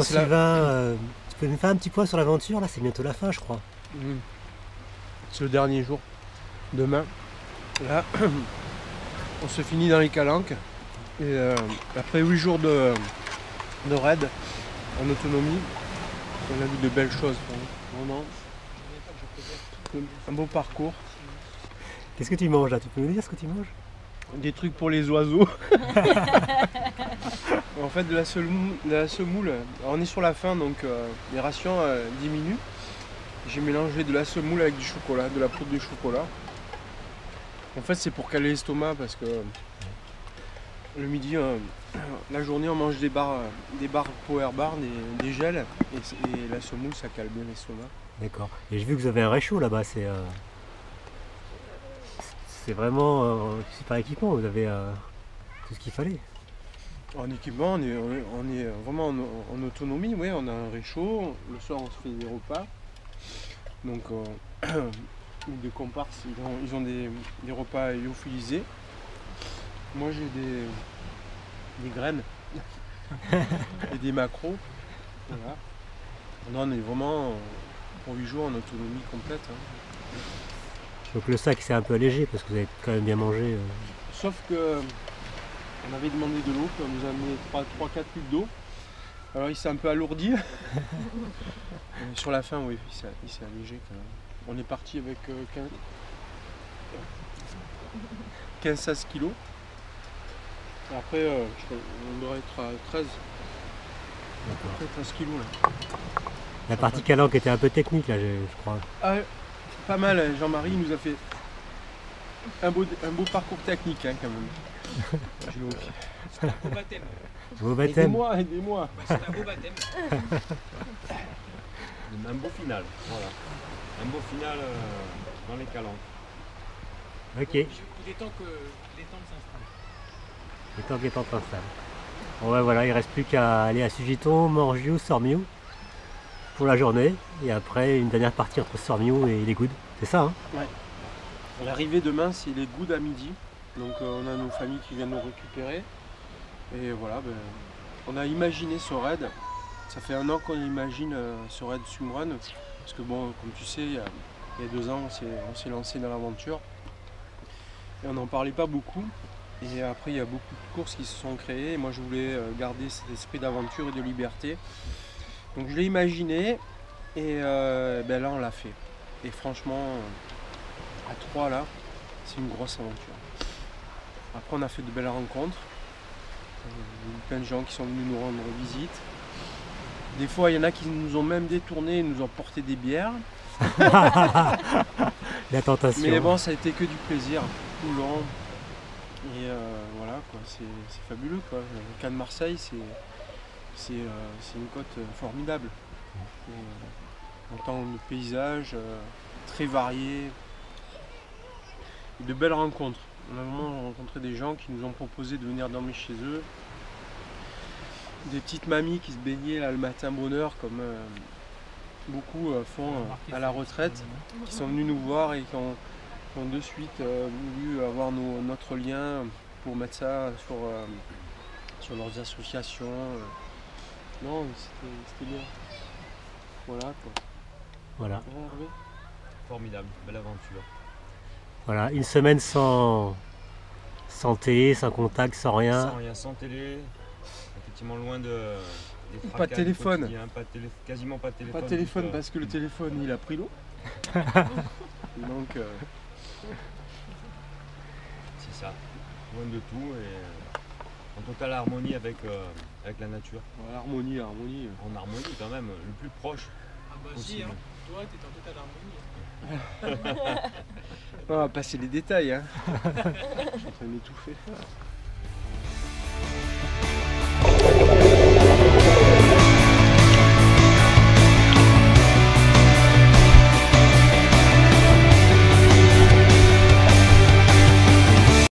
Sylvain, tu peux nous faire un petit point sur l'aventure là? C'est bientôt la fin, je crois. C'est le dernier jour. Demain, là, on se finit dans les Calanques. Et après 8 jours de raid en autonomie, on a vu de belles choses. Vraiment, un beau parcours. Qu'est-ce que tu manges là? Tu peux nous dire ce que tu manges? Des trucs pour les oiseaux. En fait, de la semoule. Alors, on est sur la fin, donc les rations diminuent. J'ai mélangé de la semoule avec du chocolat, de la poudre de chocolat. En fait, c'est pour caler l'estomac parce que le midi, la journée, on mange des barres power bar, des gels, et la semoule, ça cale bien l'estomac. D'accord. Et j'ai vu que vous avez un réchaud là-bas. C'est vraiment super équipement. Vous avez tout ce qu'il fallait. En équipement, on est vraiment en autonomie. Oui, on a un réchaud. Le soir, on se fait des repas. Donc, les deux comparses, ils ont des repas lyophilisés. Moi, j'ai des graines et des macros. Voilà. Là, on est vraiment pour 8 jours en autonomie complète. Donc le sac c'est un peu allégé parce que vous avez quand même bien mangé. Sauf que on avait demandé de l'eau, puis on nous a amené 3-4 litres d'eau. Alors il s'est un peu alourdi. Sur la fin, oui, il s'est allégé quand même. On est parti avec 15-16 kilos. Et après, on devrait être à 13. D'accord. 13 kilos là. La partie calanque était un peu technique là, je crois. Ah, pas mal, Jean-Marie nous a fait un beau parcours technique hein, quand même. C'est un beau baptême. Beau baptême. Aidez-moi. C'est un beau baptême. Un beau final, voilà. Un beau final dans les Calanques. Ok. Il est temps que s'installe. Le temps est en train de s'installer. Bon ben voilà, il reste plus qu'à aller à Sugiton, Morgiou, Sormiou pour la journée. Et après une dernière partie entre Sormiou et les Goudes. C'est ça hein? Ouais. L'arrivée demain c'est les Goudes à midi. Donc on a nos familles qui viennent nous récupérer. Et voilà, on a imaginé ce raid. Ça fait 1 an qu'on imagine ce raid swimrun. Parce que bon, comme tu sais, il y a 2 ans on s'est lancé dans l'aventure. Et on n'en parlait pas beaucoup. Et après il y a beaucoup de courses qui se sont créées. Et moi je voulais garder cet esprit d'aventure et de liberté. Donc je l'ai imaginé. Et là on l'a fait. Et franchement, à 3 là, c'est une grosse aventure. Après on a fait de belles rencontres. Plein de gens qui sont venus nous rendre visite. Des fois il y en a qui nous ont même détournés et nous ont porté des bières. La tentation. Mais bon, ça a été que du plaisir tout le long. Et voilà quoi, c'est fabuleux quoi. Le Cannes Marseille c'est une côte formidable. En tant de paysages très variés. Et de belles rencontres. On a vraiment rencontré des gens qui nous ont proposé de venir dormir chez eux. Des petites mamies qui se baignaient là, le matin bonne heure comme beaucoup font à la retraite, qui sont venus nous voir et qui ont de suite voulu avoir notre lien pour mettre ça sur leurs associations. Non, c'était bien. Voilà quoi. Voilà. Ouais, Hervé. Formidable, belle aventure. Voilà, une semaine sans télé, sans contact, sans rien. Sans rien, sans télé, effectivement loin des Pas de fracas téléphone. du quotidien, quasiment pas de téléphone. Pas de téléphone juste, parce que le téléphone il a pris l'eau. Donc c'est ça, loin de tout et en totale harmonie avec la nature. harmonie. En harmonie quand même, le plus proche. Ah bah si, possible. hein. Toi t'es en totale harmonie. On va passer les détails. Hein. Je suis en train d'étouffer.